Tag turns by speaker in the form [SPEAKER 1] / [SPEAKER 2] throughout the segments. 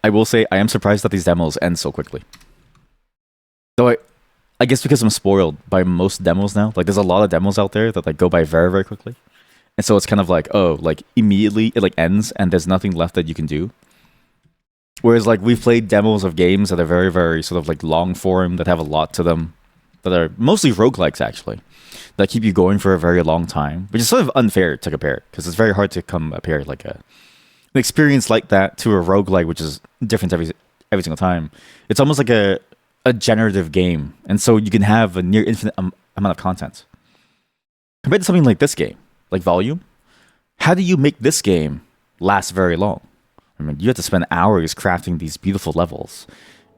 [SPEAKER 1] I will say I am surprised that these demos end so quickly. Though I guess because I'm spoiled by most demos now. Like there's a lot of demos out there that like go by very, very quickly. And so it's kind of like, oh, like immediately it like ends and there's nothing left that you can do. Whereas like we've played demos of games that are very, very sort of like long form, that have a lot to them, that are mostly roguelikes actually, that keep you going for a very long time, which is sort of unfair to compare because it's very hard to compare like an experience like that to a roguelike, which is different every single time. It's almost like a generative game, and so you can have a near infinite amount of content. Compared to something like this game, like Volume, how do you make this game last very long? I mean, you have to spend hours crafting these beautiful levels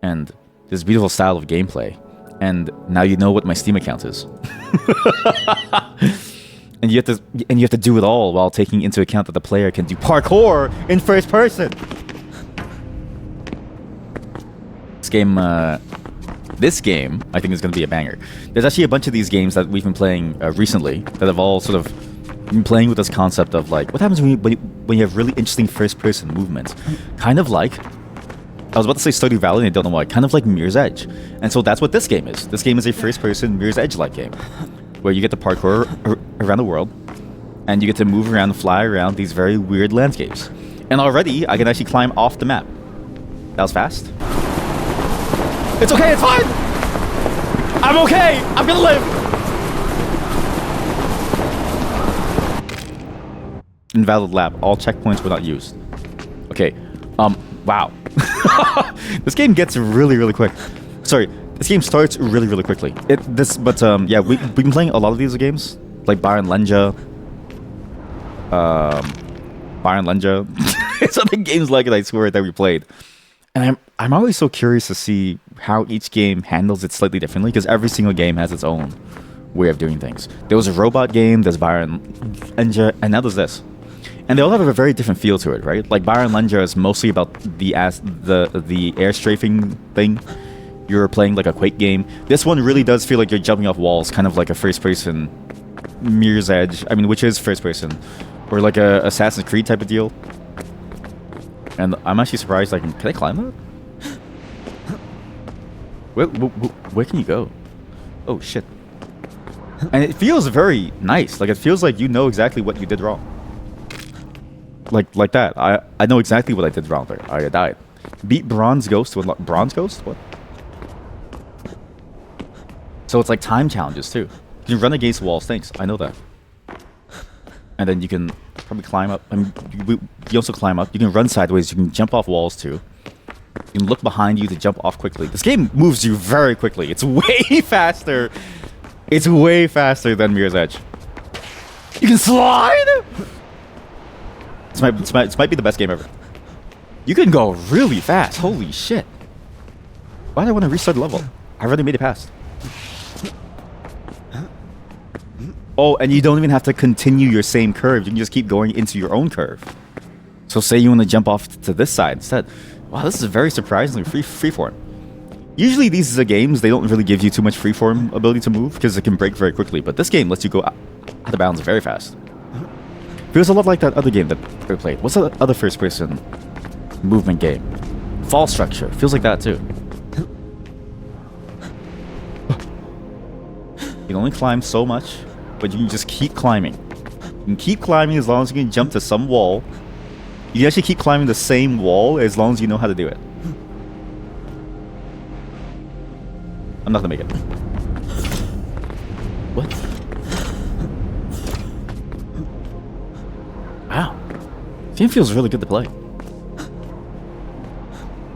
[SPEAKER 1] and this beautiful style of gameplay. And now you know what my Steam account is. and you have to do it all while taking into account that the player can do parkour in first person. This game, I think is going to be a banger. There's actually a bunch of these games that we've been playing recently that have all sort of been playing with this concept of like, what happens when you have really interesting first-person movements? Kind of like, I was about to say Stardew Valley, and I don't know why, kind of like Mirror's Edge. And so that's what this game is. This game is a first-person Mirror's Edge-like game, where you get to parkour around the world, and you get to move around and fly around these very weird landscapes. And already, I can actually climb off the map. That was fast. It's okay, it's fine! I'm okay! I'm gonna live! Invalid lap. All checkpoints were not used. Okay. Wow. This game gets really, really quick. Sorry. This game starts really, really quickly. Yeah, we've been playing a lot of these games. Like Byron Lenja. It's other games like it, I swear, that we played. And I'm always so curious to see how each game handles it slightly differently, because every single game has its own way of doing things. There was a robot game, there's Byron Lenja, and now there's this. And they all have a very different feel to it, right? Like Byron Lenja is mostly about the air strafing thing. You're playing like a Quake game. This one really does feel like you're jumping off walls, kind of like a first-person Mirror's Edge. I mean, which is first-person, or like a Assassin's Creed type of deal. And I'm actually surprised can I climb that? Where can you go? Oh shit! And it feels very nice. Like it feels like you know exactly what you did wrong. Like that. I know exactly what I did wrong there. I died. Beat Bronze Ghost to unlock Bronze Ghost? What? So it's like time challenges too. You can run against walls. Thanks. I know that. And then you can probably climb up. I mean, you also climb up. You can run sideways. You can jump off walls too. You can look behind you to jump off quickly. This game moves you very quickly. It's way faster. It's way faster than Mirror's Edge. You can slide. This might be the best game ever. You can go really fast. Holy shit. Why do I want to restart the level? I already made it past. Oh, and you don't even have to continue your same curve. You can just keep going into your own curve. So say you want to jump off to this side instead. Wow, this is very surprisingly freeform. Usually these are games, they don't really give you too much freeform ability to move because it can break very quickly. But this game lets you go out of bounds very fast. Feels a lot like that other game that we played. What's the other first-person movement game? Fall Structure. Feels like that too. You can only climb so much, but you can just keep climbing. You can keep climbing as long as you can jump to some wall. You can actually keep climbing the same wall as long as you know how to do it. I'm not gonna make it. What? Wow. This game feels really good to play.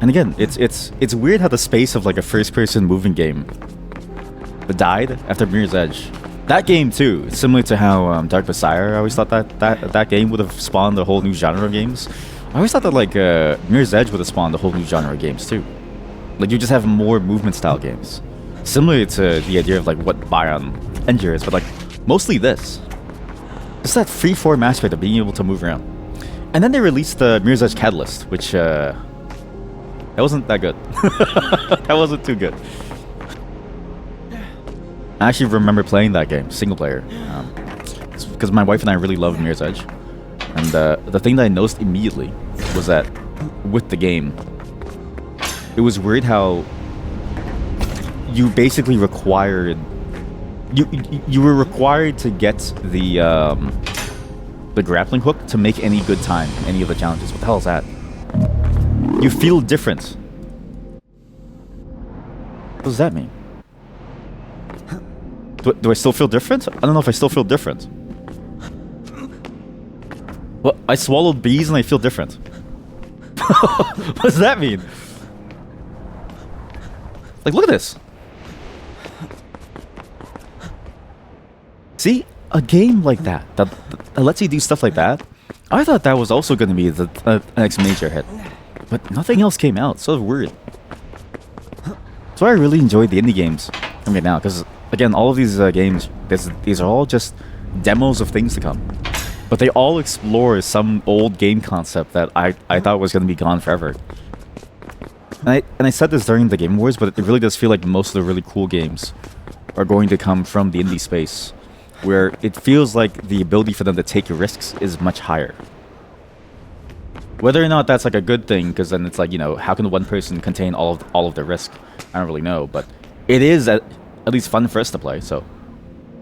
[SPEAKER 1] And again, it's weird how the space of like a first-person moving game died after Mirror's Edge. That game too, similar to how Dark Messiah, I always thought that game would have spawned a whole new genre of games. I always thought that like Mirror's Edge would have spawned a whole new genre of games too. Like you just have more movement style games. Similar to the idea of like what Byron Ender is, but like mostly this. It's that freeform aspect of being able to move around. And then they released the Mirror's Edge Catalyst, which that wasn't that good. That wasn't too good. I actually remember playing that game, single player, because my wife and I really loved Mirror's Edge. And the thing that I noticed immediately was that with the game, it was weird how you basically required you were required to get the grappling hook to make any good time in any of the challenges. What the hell is that? You feel different. What does that mean? Do I still feel different? I don't know if I still feel different. Well, I swallowed bees and I feel different. What does that mean? Like, look at this. See? A game like that lets you do stuff like that. I thought that was also going to be the next major hit. But nothing else came out. So weird. That's why I really enjoyed the indie games from it now. Because, again, all of these games, these are all just demos of things to come. But they all explore some old game concept that I thought was going to be gone forever. And I said this during the Game Awards, but it really does feel like most of the really cool games are going to come from the indie space, where it feels like the ability for them to take risks is much higher. Whether or not that's like a good thing, because then it's like, you know, how can one person contain all of the risk? I don't really know, but it is at least fun for us to play, so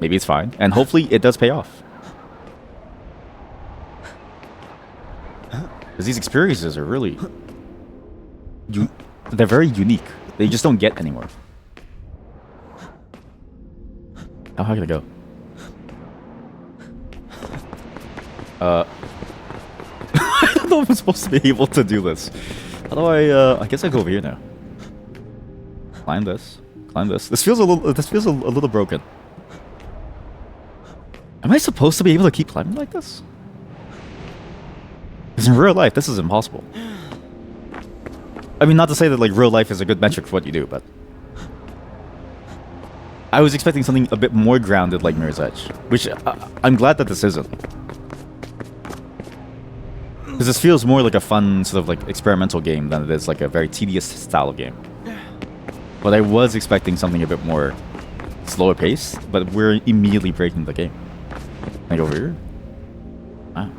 [SPEAKER 1] maybe it's fine, and hopefully it does pay off. Because these experiences are really... they're very unique. They just don't get anymore. How high can I go? I don't know if I'm supposed to be able to do this. How do I guess I go over here now. Climb this. Climb this. This feels a little broken. Am I supposed to be able to keep climbing like this? Because in real life, this is impossible. I mean, not to say that like real life is a good metric for what you do, but I was expecting something a bit more grounded like Mirror's Edge, which I'm glad that this isn't. Because this feels more like a fun sort of like experimental game than it is like a very tedious style of game. But I was expecting something a bit more slower pace, but we're immediately breaking the game. Can I go over here? Wow.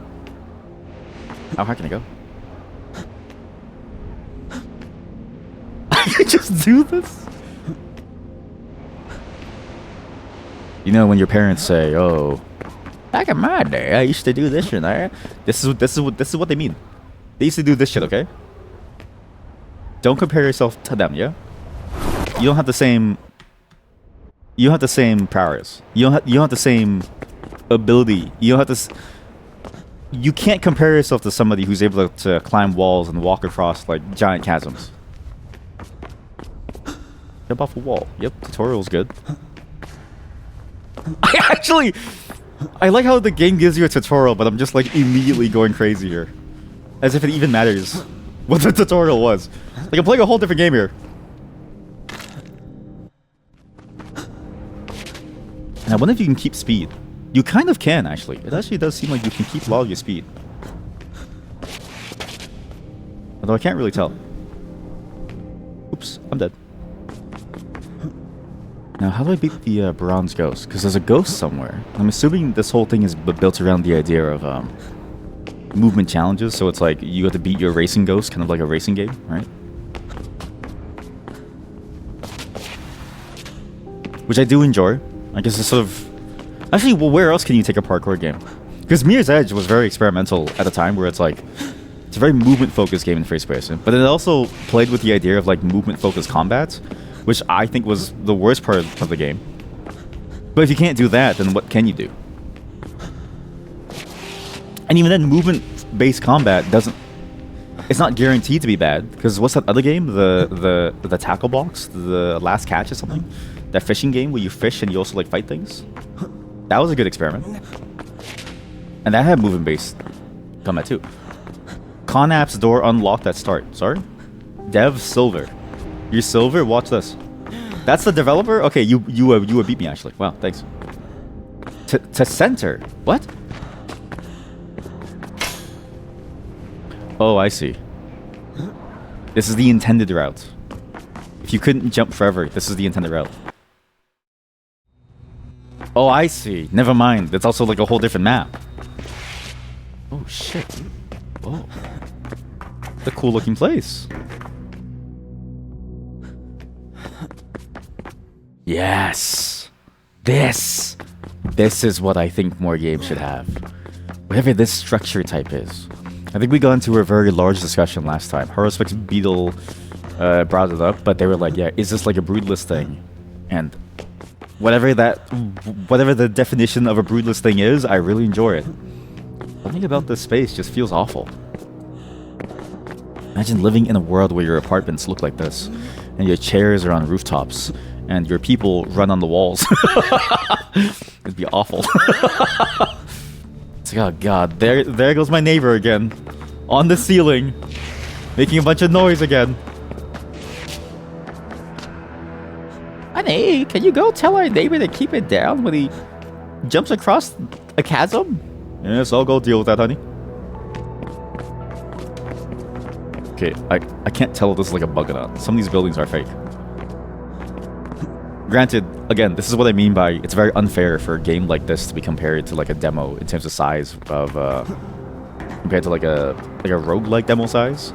[SPEAKER 1] How high can I go? I can just do this? You know when your parents say, "Oh, back in my day, I used to do this shit." This is what they mean. They used to do this shit, okay? Don't compare yourself to them, yeah? You don't have the same. You don't have the same powers. You don't have the same ability. You don't have you can't compare yourself to somebody who's able to climb walls and walk across like giant chasms. Jump off a wall. Yep, tutorial's good. I like how the game gives you a tutorial, but I'm just like immediately going crazy here. As if it even matters what the tutorial was. Like I'm playing a whole different game here. And I wonder if you can keep speed. You kind of can, actually. It actually does seem like you can keep a lot of your speed. Although I can't really tell. Oops, I'm dead. Now, how do I beat the bronze ghost? Because there's a ghost somewhere. I'm assuming this whole thing is built around the idea of movement challenges. So it's like you have to beat your racing ghost, kind of like a racing game, right? Which I do enjoy. I guess it's sort of... Actually, well, where else can you take a parkour game? Because Mirror's Edge was very experimental at a time where it's like... It's a very movement-focused game in first person. But it also played with the idea of like movement-focused combat, which I think was the worst part of the game. But if you can't do that, then what can you do? And even then, movement-based combat doesn't... It's not guaranteed to be bad. Because what's that other game? The tackle box? The last catch or something? That fishing game where you fish and you also like fight things? That was a good experiment. And that had movement-based combat too. Connapp's door unlocked at start. Sorry? Dev Silver. You're Silver? Watch this. That's the developer? Okay, you beat me actually. Wow, thanks. To center? What? Oh, I see. This is the intended route. If you couldn't jump forever, this is the intended route. Oh, I see. Never mind. It's also like a whole different map. Oh, shit. Oh. It's a cool looking place. Yes. This is what I think more games should have. Whatever this structure type is. I think we got into a very large discussion last time. Horospex Beetle brought it up, but they were like, yeah, is this like a broodless thing? And whatever the definition of a broodless thing is, I really enjoy it. Something about this space just feels awful. Imagine living in a world where your apartments look like this, and your chairs are on rooftops, and your people run on the walls. It'd be awful. It's like, oh god, there goes my neighbor again. On the ceiling. Making a bunch of noise again. Honey, can you go tell our neighbor to keep it down when he jumps across a chasm? Yes, I'll go deal with that, honey. Okay, I can't tell if this is like a bug or not. Some of these buildings are fake. Granted, again, this is what I mean by it's very unfair for a game like this to be compared to like a demo in terms of size of compared to like a roguelike demo size.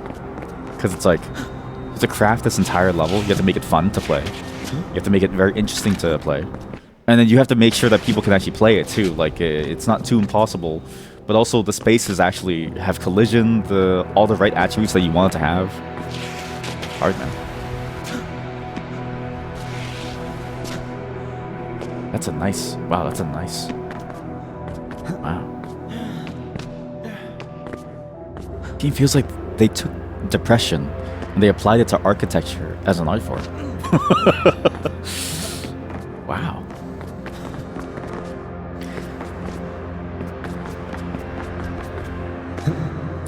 [SPEAKER 1] Because it's like you have to craft this entire level, you have to make it fun to play. You have to make it very interesting to play. And then you have to make sure that people can actually play it too. Like it's not too impossible, but also the spaces actually have collision, all the right attributes that you want it to have. Hard, man. That's a nice... Wow, that's a nice... Wow. Game feels like they took depression and they applied it to architecture as an art form. Wow.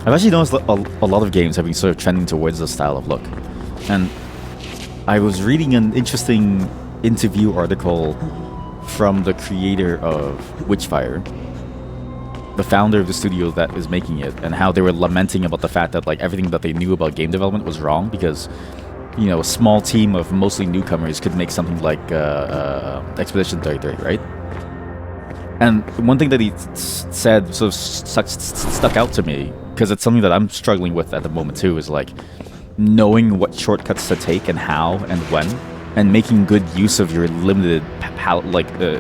[SPEAKER 1] I've actually noticed a lot of games have been sort of trending towards this style of look. And I was reading an interesting interview article from the creator of Witchfire, the founder of the studio that is making it, and how they were lamenting about the fact that like everything that they knew about game development was wrong because, you know, a small team of mostly newcomers could make something like Expedition 33, right? And one thing that he said sort of stuck out to me, because it's something that I'm struggling with at the moment too, is like knowing what shortcuts to take and how and when, and making good use of your limited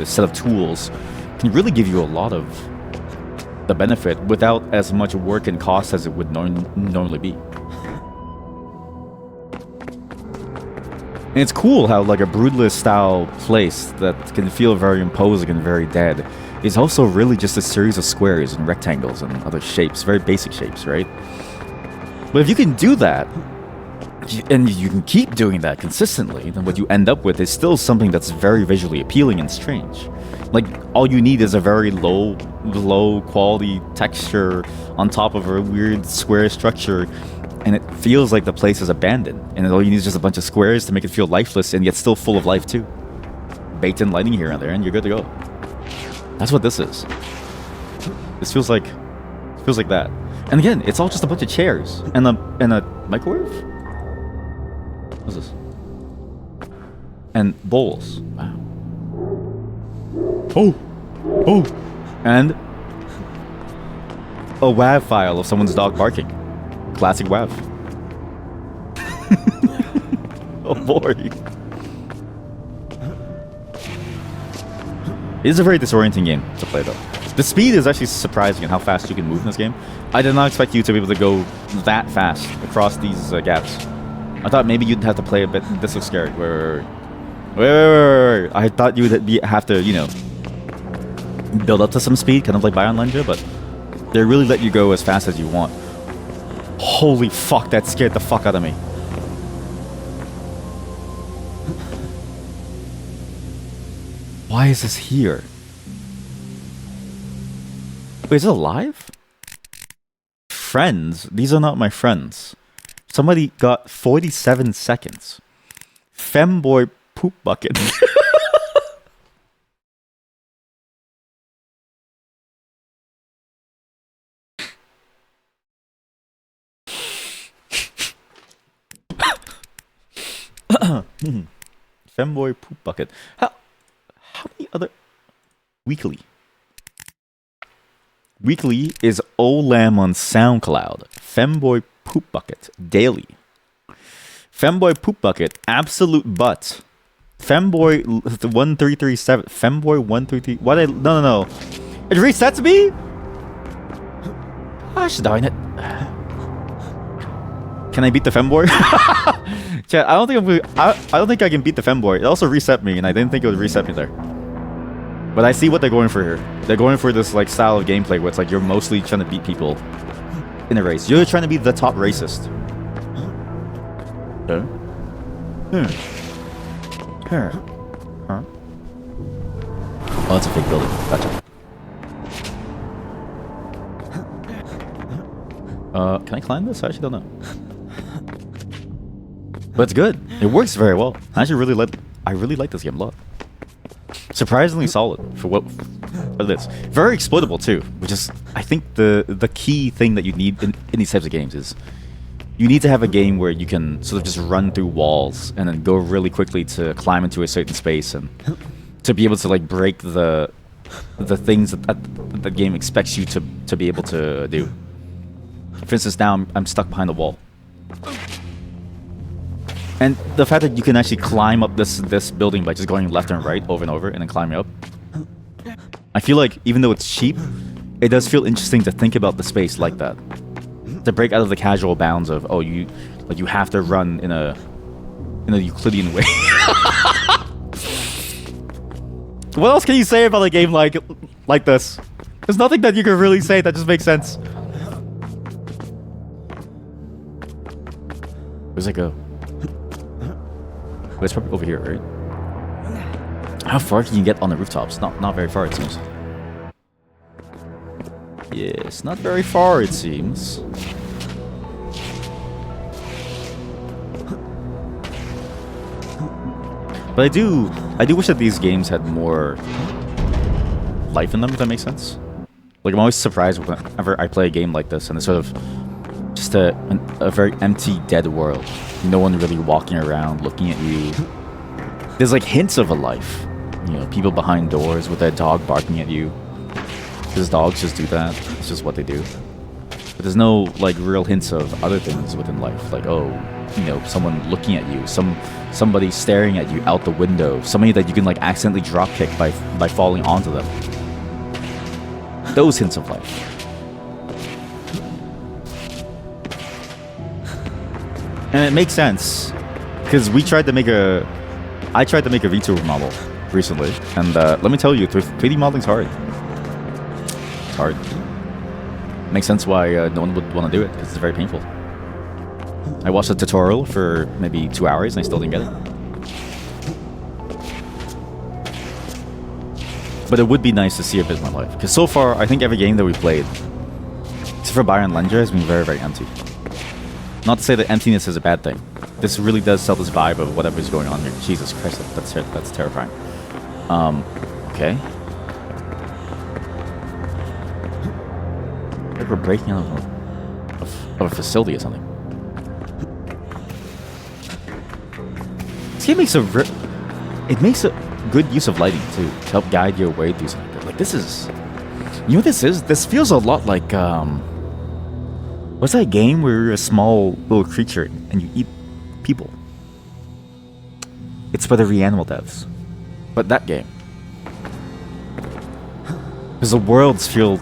[SPEAKER 1] set of tools can really give you a lot of the benefit without as much work and cost as it would normally be. And it's cool how like a broodless style place that can feel very imposing and very dead is also really just a series of squares and rectangles and other shapes, very basic shapes, right? But if you can do that, and you can keep doing that consistently, then what you end up with is still something that's very visually appealing and strange. Like, all you need is a very low quality texture on top of a weird square structure, and it feels like the place is abandoned. And all you need is just a bunch of squares to make it feel lifeless and yet still full of life too. Baked in lighting here and there, and you're good to go. That's what this is. This feels like that. And again, it's all just a bunch of chairs and a microwave. What's this? And bowls. Wow. Oh! And a WAV file of someone's dog barking. Classic WAV. Oh boy. It is a very disorienting game to play though. The speed is actually surprising in how fast you can move in this game. I did not expect you to be able to go that fast across these gaps. I thought maybe you'd have to play a bit. This looks scary. Wait. I thought you would have to, you know, build up to some speed, kind of like Bion Lenja, but they really let you go as fast as you want. Holy fuck, that scared the fuck out of me. Why is this here? Wait, is it alive? Friends? These are not my friends. Somebody got 47 seconds. Femboy poop bucket. Femboy poop bucket. How many other... Weekly. Weekly is Olam on SoundCloud. Femboy Poop Bucket. Daily. Femboy Poop Bucket. Absolute butt. Femboy 1337. Femboy 133. What? No. It resets me. Gosh darn it. Can I beat the femboy? Chat, I don't think I can beat the femboy. It also reset me, and I didn't think it would reset me there. But I see what they're going for here. They're going for this like style of gameplay where it's like you're mostly trying to beat people in a race. You're trying to be the top racist. Huh? Huh? Oh, that's a fake building. Gotcha. Can I climb this? I actually don't know. But it's good. It works very well. I really like this game a lot. Surprisingly solid for what it is. Very exploitable too, which is I think the key thing that you need in these types of games is you need to have a game where you can sort of just run through walls and then go really quickly to climb into a certain space and to be able to like break the things that the game expects you to be able to do. For instance, now I'm stuck behind a wall. And the fact that you can actually climb up this building by just going left and right over and over and then climbing up. I feel like even though it's cheap, it does feel interesting to think about the space like that. To break out of the casual bounds of, oh, you have to run in a Euclidean way. What else can you say about a game like this? There's nothing that you can really say that just makes sense. Where's it go? It's probably over here, right? How far can you get on the rooftops? Not very far, it seems. Yes, not very far, it seems. But I do wish that these games had more life in them, if that makes sense. Like, I'm always surprised whenever I play a game like this, and it's sort of just a very empty, dead world. No one really walking around, looking at you. There's like hints of a life. You know, people behind doors with their dog barking at you. Because dogs just do that. It's just what they do. But there's no like real hints of other things within life. Like, oh, you know, someone looking at you. Somebody staring at you out the window. Somebody that you can like accidentally drop kick by falling onto them. Those hints of life. And it makes sense, because I tried to make a VTuber model recently, and let me tell you, 3D modeling's hard. It's hard. Makes sense why no one would want to do it, because it's very painful. I watched a tutorial for maybe 2 hours, and I still didn't get it. But it would be nice to see a bit more life, because so far, I think every game that we played, except for Byron Lenger, has been very, very empty. Not to say that emptiness is a bad thing. This really does sell this vibe of whatever's going on here. Jesus Christ, that's terrifying. Okay. Like we're breaking out of a facility or something. This game makes a good use of lighting too, to help guide your way through something. Like this is, you know what this is? This feels a lot like what's that game where you're a small little creature and you eat people? It's by the Reanimal devs. But that game. Because the worlds feel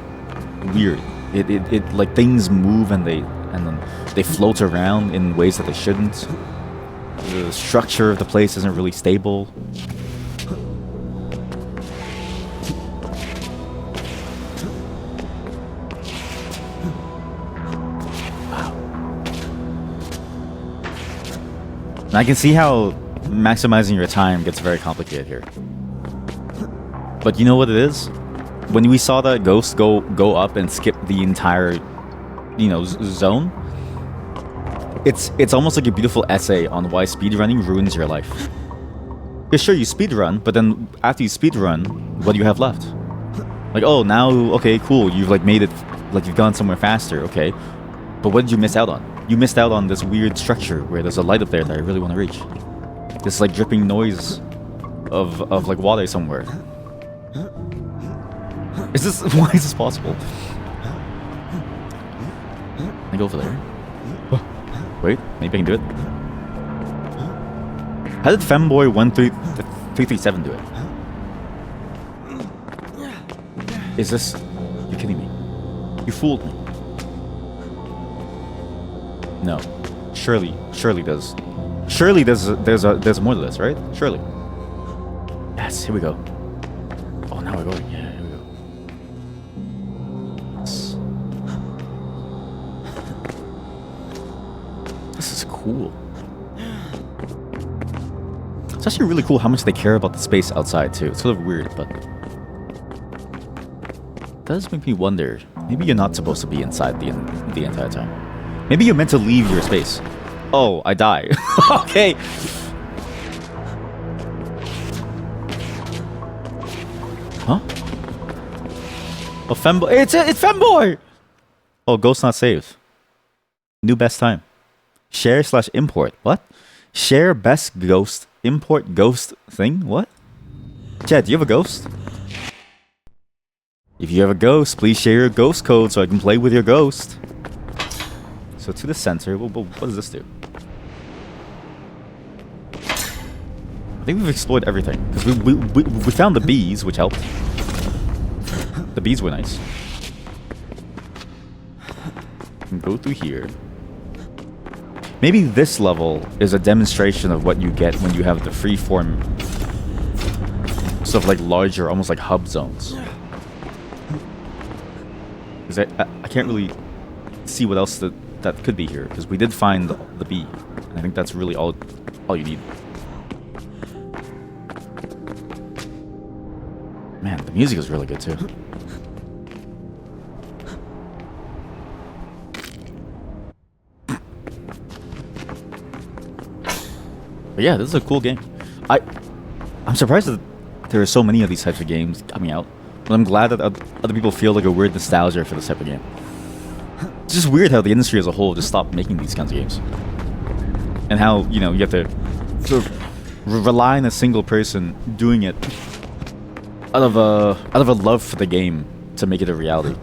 [SPEAKER 1] weird. It like things move and then they float around in ways that they shouldn't. The structure of the place isn't really stable. I can see how maximizing your time gets very complicated here. But you know what it is? When we saw that ghost go up and skip the entire, you know, zone, it's almost like a beautiful essay on why speedrunning ruins your life. Yeah, sure, you speedrun, but then after you speedrun, what do you have left? Like, oh, now, okay, cool, you've like made it, like you've gone somewhere faster, okay. But what did you miss out on? You missed out on this weird structure where there's a light up there that I really want to reach. This like dripping noise of like water somewhere. Why is this possible? Can I go over there? Wait, maybe I can do it. How did Femboy 1337 do it? Is this... You're kidding me. You fooled me. No. Surely there's more to this, right? Surely. Yes, here we go. Oh, now we're going. Yeah, here we go. Yes. This is cool. It's actually really cool how much they care about the space outside too. It's sort of weird, but it does make me wonder. Maybe you're not supposed to be inside the entire time. Maybe you're meant to leave your space. Oh, I die. Okay. Huh? Oh, Femboy. It's Femboy! Oh, ghost not saved. New best time. Share/import. What? Share best ghost. Import ghost thing? What? Chad, do you have a ghost? If you have a ghost, please share your ghost code so I can play with your ghost. So to the center, what does this do? I think we've explored everything. Because we found the bees, which helped. The bees were nice. And go through here. Maybe this level is a demonstration of what you get when you have the freeform sort of like larger, almost like hub zones. Because I can't really see what else that could be here, because we did find the bee. And I think that's really all you need. Man, the music is really good too. But yeah, this is a cool game. I'm surprised that there are so many of these types of games coming out. But I'm glad that other people feel like a weird nostalgia for this type of game. It's just weird how the industry as a whole just stopped making these kinds of games. And how, you know, you have to sort of rely on a single person doing it out of a love for the game to make it a reality.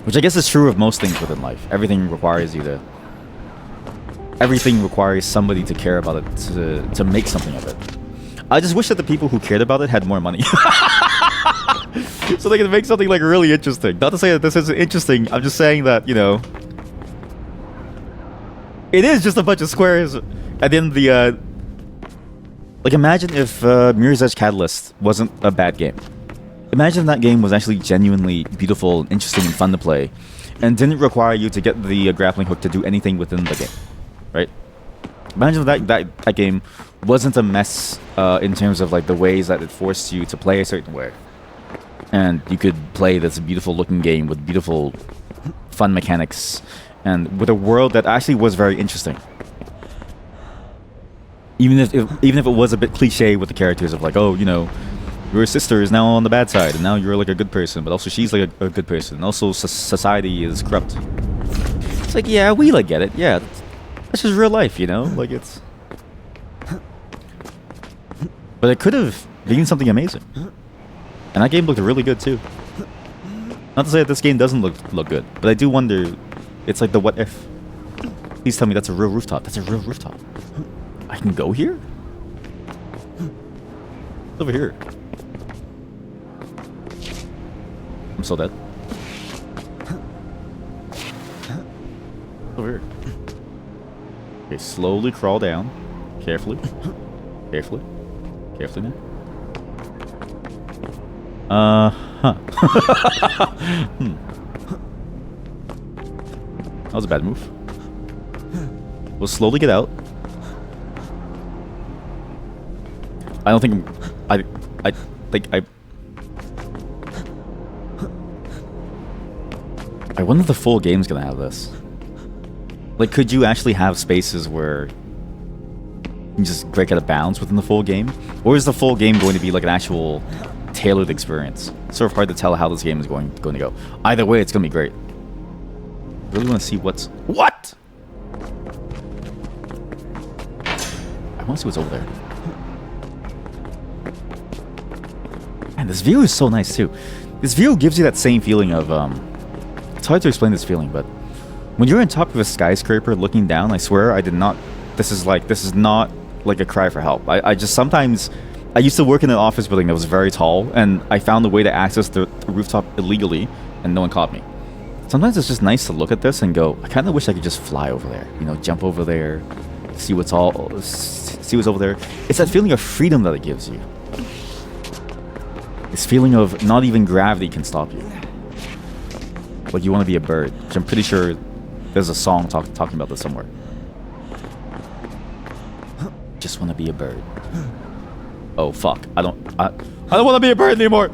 [SPEAKER 1] Which I guess is true of most things within life. Everything requires somebody to care about it, to make something of it. I just wish that the people who cared about it had more money. So they can make something like really interesting. Not to say that this isn't interesting, I'm just saying that, you know, it is just a bunch of squares. And then the, like, imagine if Mirror's Edge Catalyst wasn't a bad game. Imagine that game was actually genuinely beautiful and interesting and fun to play, and didn't require you to get the grappling hook to do anything within the game, right? Imagine that game wasn't a mess in terms of like the ways that it forced you to play a certain way, and you could play this beautiful looking game with beautiful, fun mechanics, and with a world that actually was very interesting. Even if it was a bit cliche with the characters of like, oh, you know, your sister is now on the bad side, and now you're like a good person, but also she's like a good person, and also society is corrupt. It's like, yeah, we like get it. Yeah, that's just real life, you know. Like it's, but it could have been something amazing, and that game looked really good too. Not to say that this game doesn't look good, but I do wonder. It's like the what if. Please tell me that's a real rooftop. That's a real rooftop. I can go here? It's over here. I'm so dead. Over here. Okay, slowly crawl down. Carefully. Carefully. Carefully, man. Huh. That was a bad move. We'll slowly get out. I don't think I wonder if the full game's gonna have this. Like, could you actually have spaces where you just break out of bounds within the full game? Or is the full game going to be like an actual tailored experience? It's sort of hard to tell how this game is going to go. Either way, it's gonna be great. I really want to see what? I want to see what's over there. And this view is so nice too. This view gives you that same feeling of it's hard to explain this feeling, but when you're on top of a skyscraper looking down, I swear I did not. This is not like a cry for help. I just sometimes, I used to work in an office building that was very tall, and I found a way to access the rooftop illegally, and no one caught me. Sometimes it's just nice to look at this and go, I kind of wish I could just fly over there. You know, jump over there, see what's over there. It's that feeling of freedom that it gives you. This feeling of not even gravity can stop you. Like you want to be a bird, which I'm pretty sure there's a song talking about this somewhere. Just want to be a bird. Oh fuck! I don't want to be a bird anymore.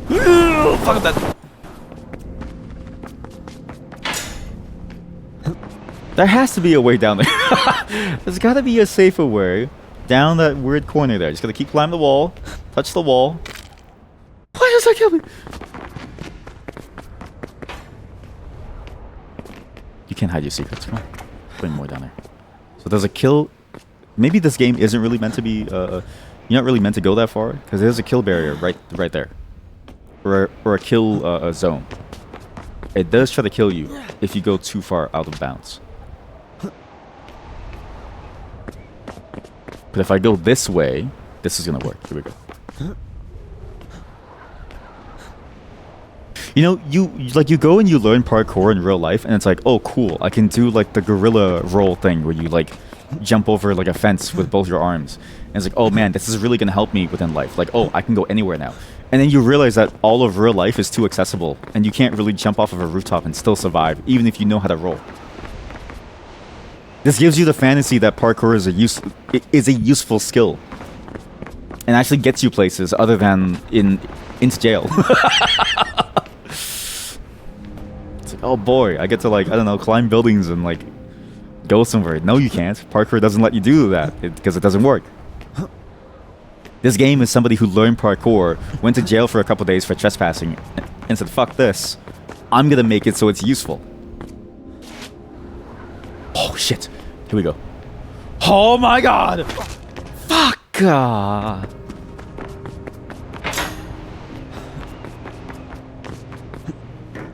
[SPEAKER 1] Fuck that. There has to be a way down there. There's got to be a safer way down that weird corner there. Just gotta keep climbing the wall, touch the wall. Why does that kill me? You can't hide your secrets. Come on. Put more down there. So there's a kill. Maybe this game isn't really meant to be. You're not really meant to go that far because there's a kill barrier right there, or a kill zone. It does try to kill you if you go too far out of bounds. But if I go this way, this is gonna work. Here we go. You know, you go and you learn parkour in real life, and it's like, oh, cool. I can do like the gorilla roll thing where you like jump over like a fence with both your arms, and it's like, oh man, this is really gonna help me within life. Like, oh, I can go anywhere now. And then you realize that all of real life is too accessible, and you can't really jump off of a rooftop and still survive, even if you know how to roll. This gives you the fantasy that parkour is a useful skill, and actually gets you places other than into jail. It's like, oh boy, I get to like, I don't know, climb buildings and like go somewhere. No, you can't. Parkour doesn't let you do that because it doesn't work. This game is somebody who learned parkour, went to jail for a couple days for trespassing, and said, fuck this. I'm gonna make it so it's useful. Oh shit. Here we go. Oh my god! Fuck!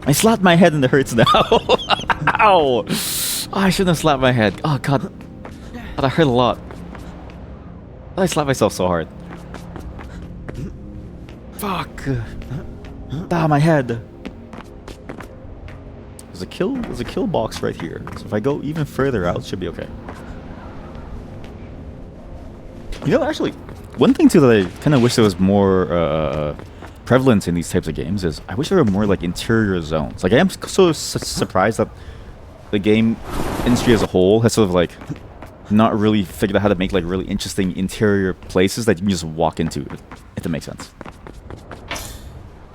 [SPEAKER 1] I slapped my head and it hurts now. Ow! Oh, I shouldn't have slapped my head. Oh god. That hurt a lot. I slapped myself so hard. Fuck. Ah, my head. There's a kill box right here. So if I go even further out, it should be okay. You know, actually, one thing too that I kind of wish there was more prevalent in these types of games is I wish there were more like interior zones. Like I am so surprised that the game industry as a whole has sort of like not really figured out how to make like really interesting interior places that you can just walk into, if that makes sense.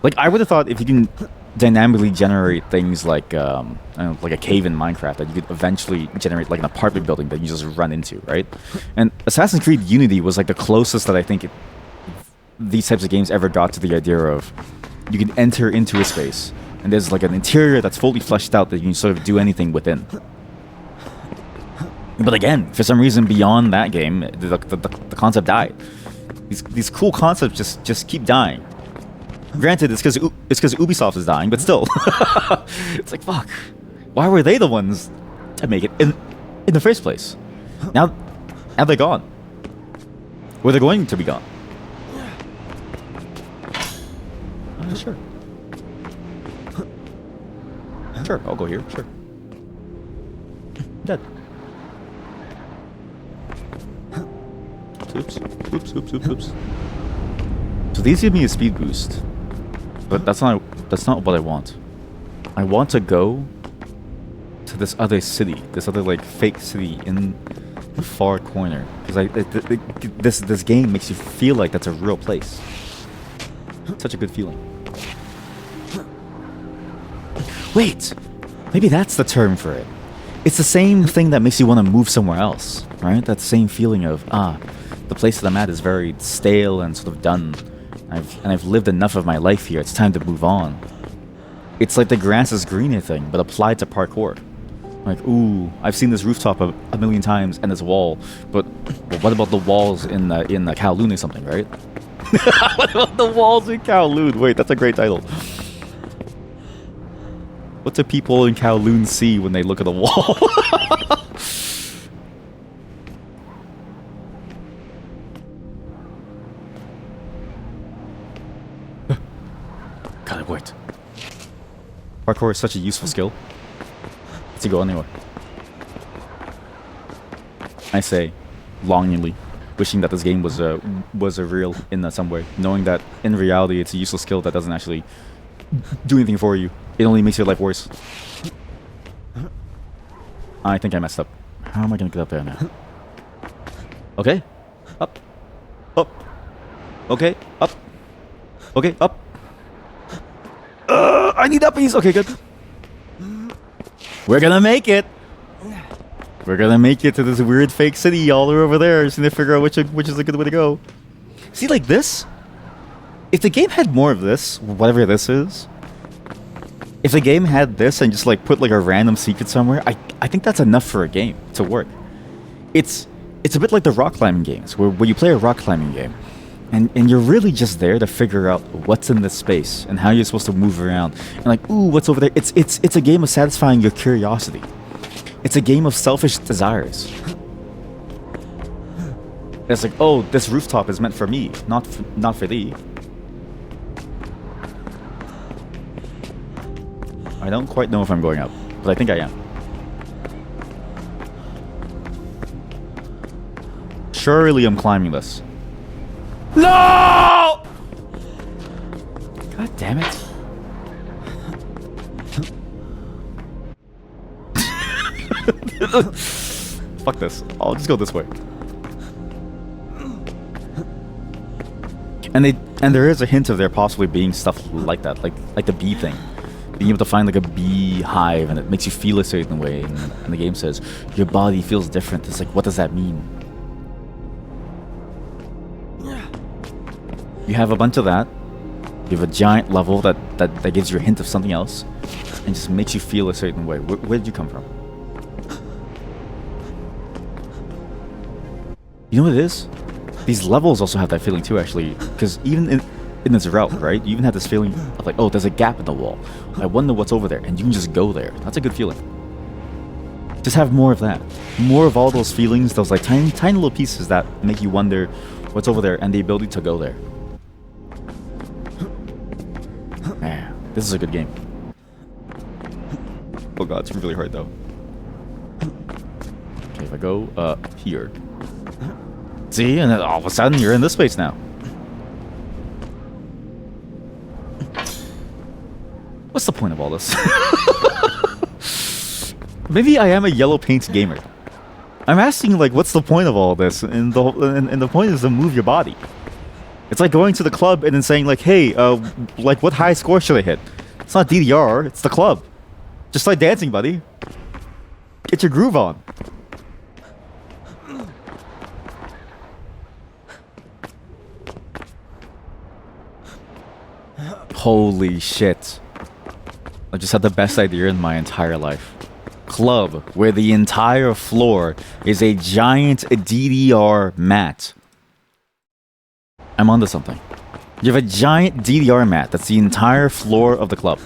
[SPEAKER 1] Like I would have thought if you can dynamically generate things like I don't know, like a cave in Minecraft, that you could eventually generate like an apartment building that you just run into, right? And Assassin's Creed Unity was like the closest that I think these types of games ever got to the idea of you can enter into a space and there's like an interior that's fully fleshed out that you can sort of do anything within. But again, for some reason beyond that game, the concept died. These cool concepts just keep dying. Granted, it's because Ubisoft is dying, but still. It's like, fuck. Why were they the ones to make it in the first place? Now they're gone. Or they're going to be gone. Sure. Sure, I'll go here. Sure. Dead. Oops. Oops. So these give me a speed boost. But that's not what I want. I want to go to this other city, this other like fake city in the far corner, because this game makes you feel like that's a real place. Such a good feeling. Wait, maybe that's the term for it. It's the same thing that makes you want to move somewhere else, right? That same feeling of the place that I'm at is very stale and sort of done. I've lived enough of my life here. It's time to move on. It's like the grass is greener thing, but applied to parkour. Like, ooh, I've seen this rooftop a million times and this wall, but what about the walls in Kowloon or something, right? What about the walls in Kowloon? Wait, that's a great title. What do people in Kowloon see when they look at a wall? Teleport. Parkour is such a useful skill. To go anywhere. I say, longingly, wishing that this game was a real in some way, knowing that in reality it's a useless skill that doesn't actually do anything for you. It only makes your life worse. I think I messed up. How am I gonna get up there now? Okay, up, up. Okay, up. Okay, up. I need uppies. Okay, good. We're gonna make it. We're gonna make it to this weird fake city all over there. Just need to figure out which is a good way to go. See, like this? If the game had more of this, whatever this is, if the game had this and just like put like a random secret somewhere, I think that's enough for a game to work. It's a bit like the rock climbing games, where you play a rock climbing game, and you're really just there to figure out what's in this space and how you're supposed to move around. And like, ooh, what's over there? It's a game of satisfying your curiosity. It's a game of selfish desires. It's like, oh, this rooftop is meant for me, not for thee. I don't quite know if I'm going up, but I think I am. Surely I'm climbing this. No! God damn it. Fuck this. I'll just go this way. And there is a hint of there possibly being stuff like that, like the bee thing. Being able to find like a bee hive and it makes you feel a certain way, and the game says your body feels different. It's like, what does that mean? You have a bunch of that. You have a giant level that gives you a hint of something else and just makes you feel a certain way. Where did you come from? You know what it is? These levels also have that feeling too, actually, because even in this route, right, you even have this feeling of like, oh, there's a gap in the wall. I wonder what's over there, and you can just go there. That's a good feeling. Just have more of that. More of all those feelings, those like tiny little pieces that make you wonder what's over there and the ability to go there. Man, this is a good game. Oh god, it's really hard though. Okay, if I go here. See, and then all of a sudden you're in this space now. What's the point of all this? Maybe I am a yellow paint gamer. I'm asking, like, what's the point of all this? And the point is to move your body. It's like going to the club and then saying, like, hey, like, what high score should I hit? It's not DDR, it's the club. Just like dancing, buddy. Get your groove on. Holy shit. I just had the best idea in my entire life. Club, where the entire floor is a giant DDR mat. I'm onto something. You have a giant DDR mat that's the entire floor of the club.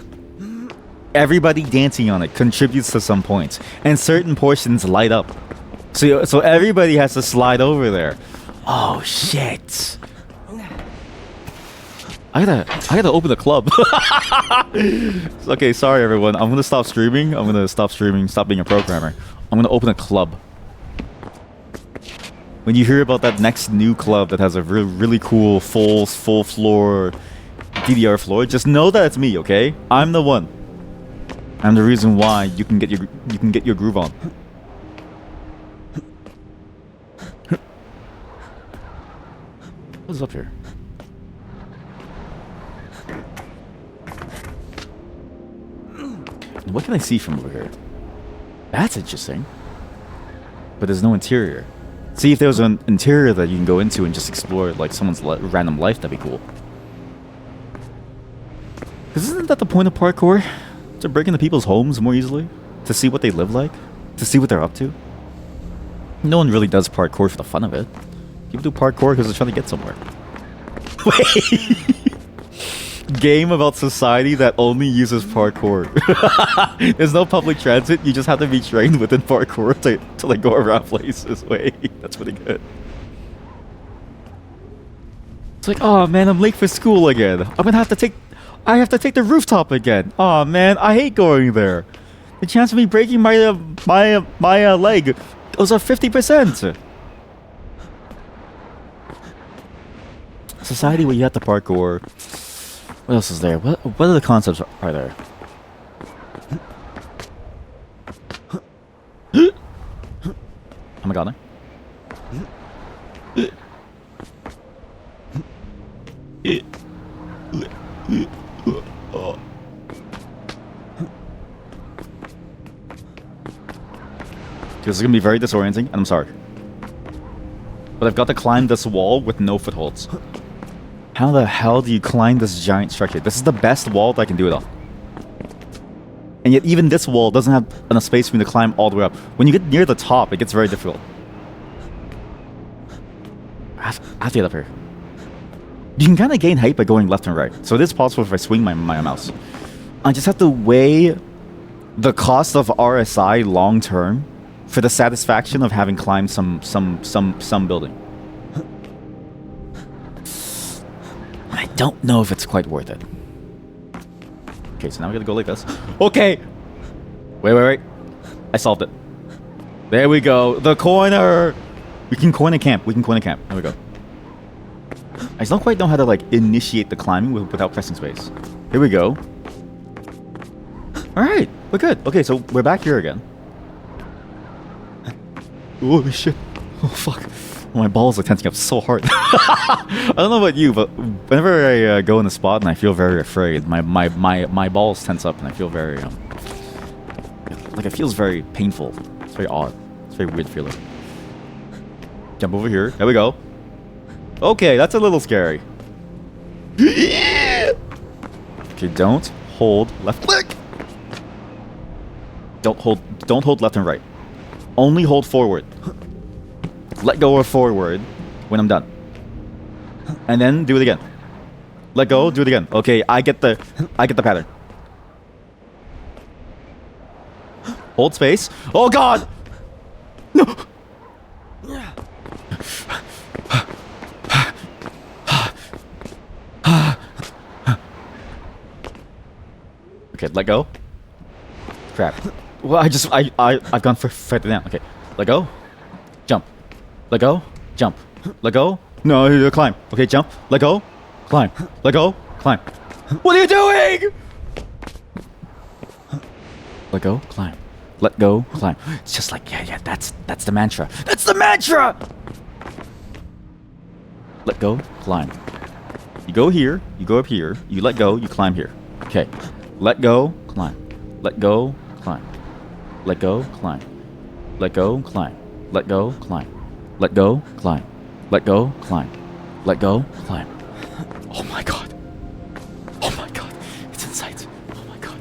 [SPEAKER 1] Everybody dancing on it contributes to some points, and certain portions light up. So everybody has to slide over there. Oh shit. I gotta open the club. Okay, sorry everyone. I'm gonna stop streaming. I'm gonna stop streaming, stop being a programmer. I'm gonna open a club. When you hear about that next new club that has a really cool full floor DDR floor, just know that it's me, okay? I'm the one. I'm the reason why you can get your groove on. What's up here? What can I see from over here? That's interesting. But there's no interior. See, if there was an interior that you can go into and just explore, like someone's random life, that'd be cool. Because isn't that the point of parkour? To break into people's homes more easily? To see what they live like? To see what they're up to? No one really does parkour for the fun of it. People do parkour because they're trying to get somewhere. Wait! Game about society that only uses parkour. There's no public transit. You just have to be trained within parkour to like go around places. Wait, that's pretty good. It's like, oh man, I'm late for school again. I'm gonna have to take I have to take the rooftop again. Oh man, I hate going there. The chance of me breaking my leg goes up 50%. Society where you have to parkour. What else is there? What other concepts are there? Oh my god, This is gonna be very disorienting, and I'm sorry. But I've got to climb this wall with no footholds. How the hell do you climb this giant structure? This is the best wall that I can do it on. And yet even this wall doesn't have enough space for me to climb all the way up. When you get near the top, it gets very difficult. I have to get up here. You can kind of gain height by going left and right. So it is possible if I swing my mouse. I just have to weigh the cost of RSI long term for the satisfaction of having climbed some building. I don't know if it's quite worth it. Okay, so now we gotta go like this. Okay! Wait. I solved it. There we go. The corner! We can corner camp. There we go. I just don't quite know how to, like, initiate the climbing without pressing space. Here we go. Alright, we're good. Okay, so we're back here again. Oh, shit. Oh, fuck. My balls are tensing up so hard. I don't know about you, but whenever I go in a spot and I feel very afraid, my balls tense up and I feel very, like it feels very painful. It's very odd. It's a very weird feeling. Jump over here. There we go. Okay, that's a little scary. Okay, don't hold left click. Don't hold left and right. Only hold forward. Let go of forward when I'm done. And then do it again. Let go, do it again. Okay, I get the pattern. Hold space. Oh god! No! Okay, let go. Crap. Well, I've gone further down. Okay, let go. Jump. Let go. Jump. Let go. No, you climb. Okay, jump. Let go. Climb. Let go. Climb. What are you doing? Let go. Climb. Let go. Climb. It's just like yeah. That's the mantra. That's the mantra. Let go. Climb. You go here. You go up here. You let go. You climb here. Okay. Let go. Climb. Let go. Climb. Let go. Climb. Let go. Climb. Let go. Climb. Let go, climb. Let go, climb. Let go, climb. Oh my god. Oh my god. It's in sight. Oh my god.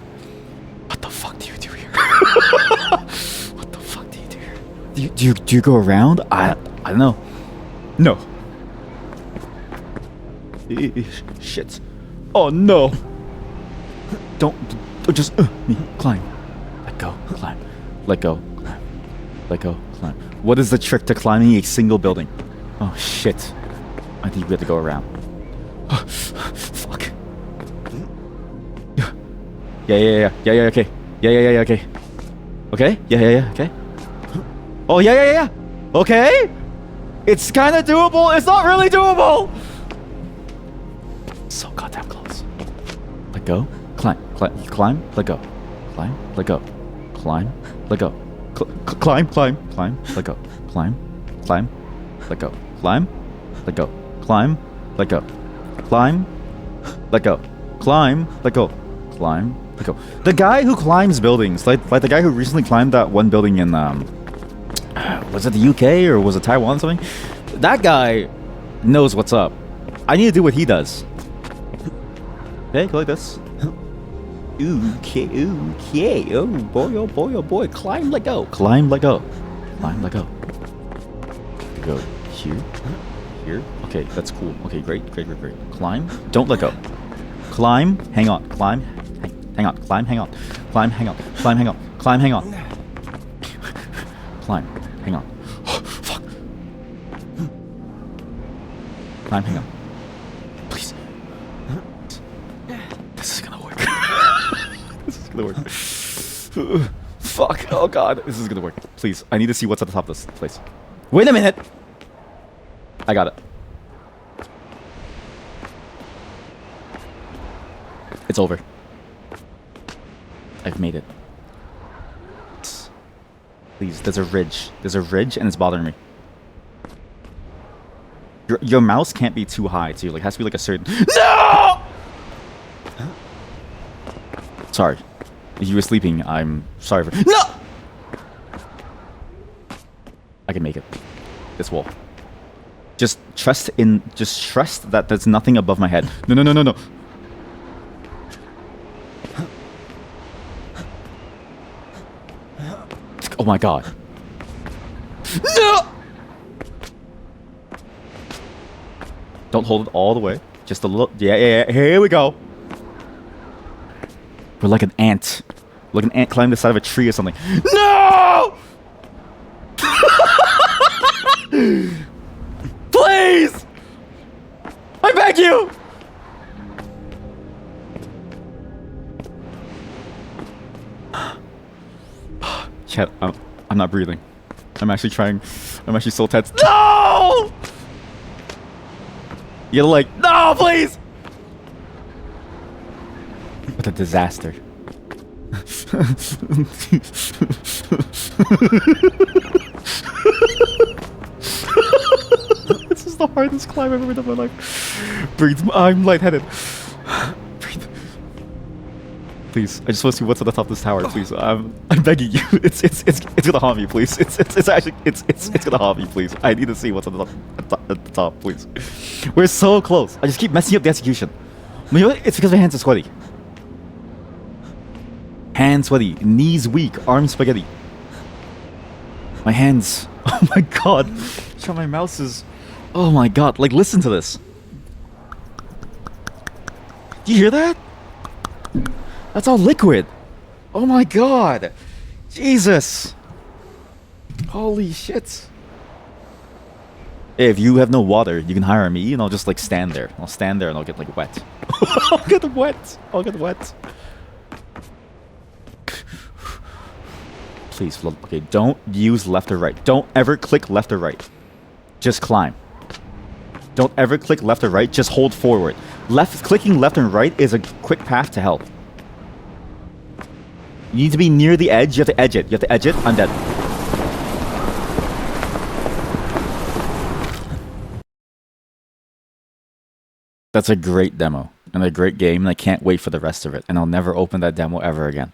[SPEAKER 1] What the fuck do you do here? What the fuck do you do here? Do you go around? I don't know. No. Shit. Oh no. Don't just me. Climb. Let go, climb. Let go, climb. Let go, climb. What is the trick to climbing a single building? Oh shit. I think we have to go around. Fuck. Yeah, okay. Yeah, okay. Okay? Yeah, okay. Oh, yeah. Okay? It's kind of doable. It's not really doable. So goddamn close. Let go. Climb, let go. Climb, let go. Climb, let go. Climb, let go. Climb, let go. Climb, let go. Climb, let go. Climb, let go. Climb, let go. Climb, let go. The guy who climbs buildings, like the guy who recently climbed that one building in was it the UK or was it Taiwan or something? That guy knows what's up. I need to do what he does. Okay, go like this. Okay. Oh boy. Climb, let go. Climb, let go. Climb, let go. Go here. Okay, that's cool. Okay, great. Climb, don't let go. Climb, hang on. Climb, hang on. Climb, hang on. Climb, hang on. Climb, hang on. Climb, hang on. Climb, hang on. Oh, fuck. Climb, hang on. Please. This is gonna work. Fuck. Oh god, this is gonna work. Please, I need to see what's at the top of this place. Wait a minute. I got it. It's over. I've made it. Please, there's a ridge. There's a ridge and it's bothering me. Your mouse can't be too high too. Like, it has to be like a certain... No! Sorry. If you were sleeping, I'm sorry for... No! I can make it. This wall. Just trust that there's nothing above my head. No, no, no, no, no. Oh my god. No! Don't hold it all the way. Just a little. Yeah, yeah, yeah. Here we go. We're like an ant. Like an ant climbing the side of a tree or something. No! Please! I beg you! Chat, I'm not breathing. I'm actually trying. I'm actually so tense. No! You're like, no, please! What a disaster. This is the hardest climb I've ever done in my life. Breathe. I'm lightheaded. Breathe. Please, I just want to see what's at the top of this tower, please. I'm begging you. It's gonna haunt me, please. It's gonna haunt me, please. I need to see what's at the top, please. We're so close. I just keep messing up the execution. You know what? It's because my hands are sweaty. Hands sweaty, knees weak, arms spaghetti. My hands. Oh my god. Show my mouse is. Oh my god. Like, listen to this. Do you hear that? That's all liquid. Oh my god. Jesus. Holy shit. If you have no water, you can hire me and I'll just like stand there. I'll stand there and I'll get like wet. I'll get wet. I'll get wet. Please, okay, don't use left or right. Don't ever click left or right. Just climb. Don't ever click left or right. Just hold forward. Clicking left and right is a quick path to hell. You need to be near the edge. You have to edge it. You have to edge it. I'm dead. That's a great demo and a great game, and I can't wait for the rest of it. And I'll never open that demo ever again.